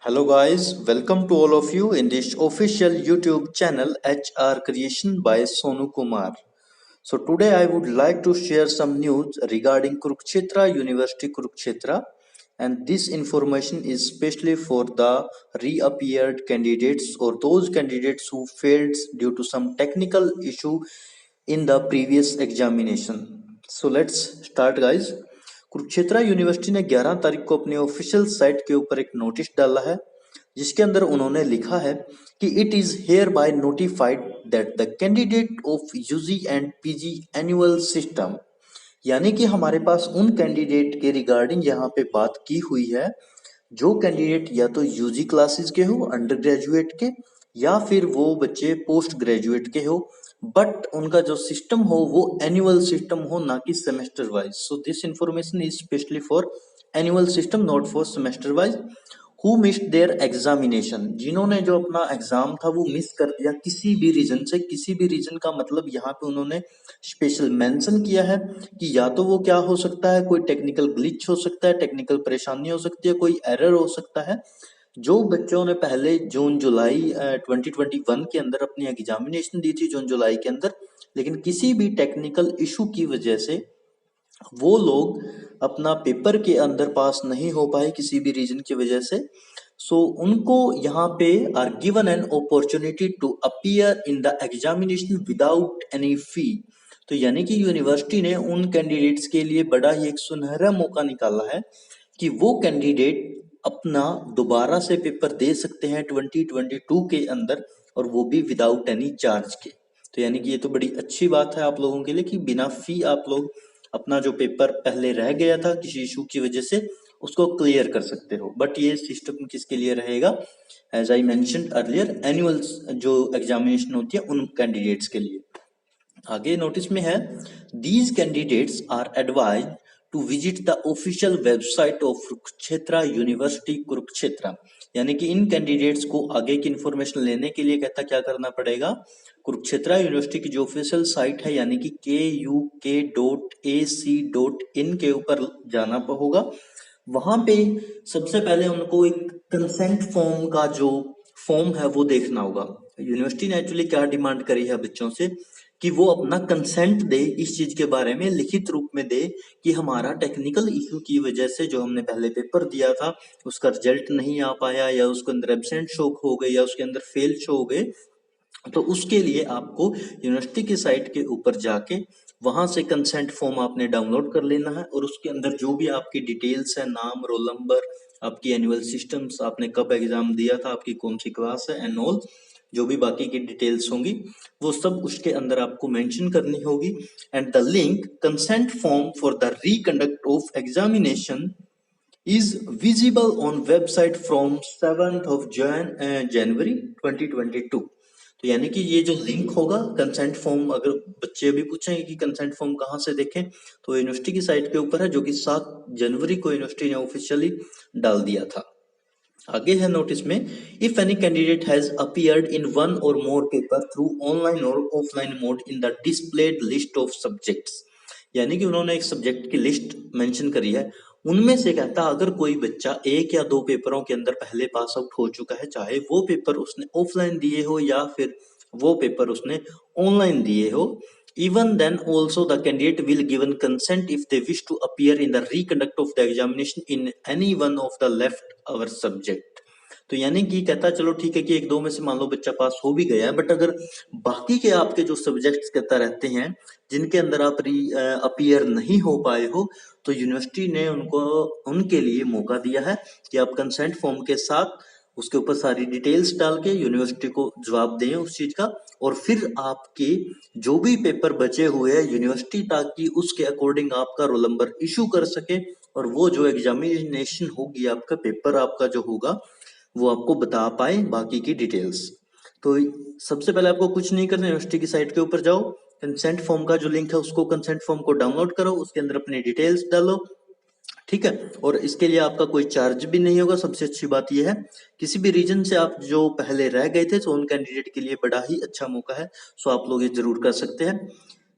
Hello guys, welcome to all of you in this official YouTube channel HR Creation by Sonu Kumar. So today I would like to share some news regarding Kurukshetra University Kurukshetra, and this information is especially for the reappeared candidates or those candidates who failed due to some technical issue in the previous examination. So let's start guys. Kurukshetra university ने 11 तारीख को अपनी official site के ऊपर एक notice डाला है जिसके अंदर उन्होंने लिखा है कि it is hereby notified that the candidate of UG and PG annual system, यानी कि हमारे पास उन कैंडिडेट के रिगार्डिंग यहाँ पे बात की हुई है जो कैंडिडेट या तो यूजी क्लासेस के हो अंडर ग्रेजुएट के या फिर वो बच्चे पोस्ट ग्रेजुएट के हो, बट उनका जो सिस्टम हो वो एनुअल सिस्टम हो ना कि semester wise. So this information is specially for annual system not for semester wise. Who missed their examination, जिन्होंने जो अपना एग्जाम था वो मिस कर दिया किसी भी रीजन से. किसी भी रीजन का मतलब यहाँ पे उन्होंने स्पेशल मेंशन किया है कि या तो वो क्या हो सकता है, कोई टेक्निकल ग्लिच हो सकता है, टेक्निकल परेशानी हो सकती है, कोई एरर हो सकता है. जो बच्चों ने पहले जून जुलाई 2021 के अंदर अपनी एग्जामिनेशन दी थी जून जुलाई के अंदर, लेकिन किसी भी टेक्निकल इशू की वजह से वो लोग अपना पेपर के अंदर पास नहीं हो पाए किसी भी रीजन की वजह से. सो उनको यहाँ पे are given an opportunity to appear in the examination without any fee. तो यानी कि यूनिवर्सिटी ने उन कैंडिडेट्स के लिए बड़ा ही एक सुनहरा मौका निकाला है कि वो कैंडिडेट अपना दोबारा से पेपर दे सकते हैं 2022 के अंदर, और वो भी विदाउट एनी चार्ज के. तो यानी कि ये तो बड़ी अच्छी बात है आप लोगों के लिए कि बिना फी आप लोग अपना जो पेपर पहले रह गया था किसी इशू की वजह से उसको क्लियर कर सकते हो. बट ये सिस्टम किसके लिए रहेगा, as I mentioned earlier, annual जो एग्जामिनेशन होती है उन कैंडिडेट्स के लिए. आगे नोटिस में है, these candidates are advise to visit the official website of Kurukshetra university Kurukshetra. यानी कि इन कैंडिडेट्स को आगे की इंफॉर्मेशन लेने के लिए कहता क्या करना पड़ेगा, कुरुक्षेत्र यूनिवर्सिटी की जो ऑफिशियल साइट है यानी कि kuk.ac.in के ऊपर जाना होगा. वहां पे सबसे पहले उनको एक कंसेंट फॉर्म का जो फॉर्म है वो देखना होगा. यूनिवर्सिटी ने एक्चुअली क्या डिमांड करी है बच्चों से कि वो अपना कंसेंट दे, इस चीज के बारे में लिखित रूप में दे कि हमारा टेक्निकल इशू की वजह से जो हमने पहले पेपर दिया था उसका रिजल्ट नहीं आ पाया, या उसके अंदर एब्सेंट शो हो गए, या उसके अंदर फेल शो हो गए. तो उसके लिए आपको यूनिवर्सिटी की साइट के ऊपर जाके वहां से कंसेंट फॉर्म आपने डाउनलोड कर लेना है, और उसके अंदर जो भी आपकी डिटेल्स है, नाम, रोल नंबर, आपकी एनुअल सिस्टम्स, आपने कब एग्जाम दिया था, आपकी कौन सी क्लास है एंड ऑल, जो भी बाकी की डिटेल्स होंगी वो सब उसके अंदर आपको मेंशन करनी होगी. And the link consent form for the reconduct of examination is visible on website from 7th of January 2022. तो यानी कि ये जो लिंक होगा कंसेंट फॉर्म, अगर बच्चे भी पूछेंगे कि कंसेंट फॉर्म कहाँ से देखें तो यूनिवर्सिटी की साइट के ऊपर है, जो कि 7 जनवरी को यूनिवर्सिटी ने ऑफिशियली डाल दिया था. आगे है नोटिस में, if any candidate has appeared in one और मोर पेपर थ्रू ऑनलाइन और offline mode in the displayed list of subjects. यानी कि उन्होंने एक सब्जेक्ट की लिस्ट मेंशन करी है, उनमें से कहता अगर कोई बच्चा एक या दो पेपरों के अंदर पहले पास आउट हो चुका है, चाहे वो पेपर उसने ऑफलाइन दिए हो या फिर वो पेपर उसने ऑनलाइन दिए हो, even then also the candidate will given consent if they wish to appear in the reconduct of the examination in any one of the left our subject. तो यानी कि कहता चलो ठीक है कि एक दो में से मान लो बच्चा पास हो भी गया है, बट अगर बाकी के आपके जो सब्जेक्ट्स कहता रहते हैं जिनके अंदर आप अपीयर नहीं हो पाए हो, तो यूनिवर्सिटी ने उनको उनके लिए मौका दिया है कि आप कंसेंट फॉर्म के साथ उसके ऊपर सारी डिटेल्स डाल के यूनिवर्सिटी को जवाब दें उस चीज का, और फिर आपके जो भी पेपर बचे हुए हैं यूनिवर्सिटी ताकि उसके अकॉर्डिंग आपका रोल नंबर इशू कर सके, और वो जो एग्जामिनेशन होगी आपका पेपर आपका जो होगा वो आपको बता पाए बाकी की डिटेल्स. तो सबसे पहले आपको कुछ नहीं करना, यूनिवर्सिटी की साइट के ऊपर जाओ, कंसेंट फॉर्म का जो लिंक है उसको कंसेंट फॉर्म को डाउनलोड करो, उसके अंदर अपनी डिटेल्स डालो, ठीक है. और इसके लिए आपका कोई चार्ज भी नहीं होगा. सबसे अच्छी बात यह है किसी भी रीजन से आप जो पहले रह गए थे तो उन कैंडिडेट के लिए बड़ा ही अच्छा मौका है. सो आप लोग ये जरूर कर सकते हैं.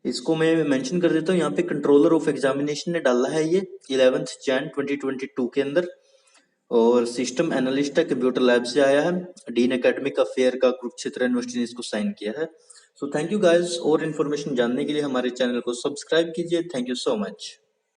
इसको मैं मेंशन कर देता हूँ, यहाँ पे कंट्रोलर ऑफ एग्जामिनेशन ने डाला है ये 11 जैन 2022 के अंदर. और सिस्टम एनालिस्ट है, कंप्यूटर लैब से आया है। डीन एकेडमिक अफेयर का कुरुक्षेत्र यूनिवर्सिटी ने इसको साइन किया है। सो थैंक यू गाइस, और इन्फॉर्मेशन जानने के लिए हमारे चैनल को सब्सक्राइब कीजिए। Thank you so much.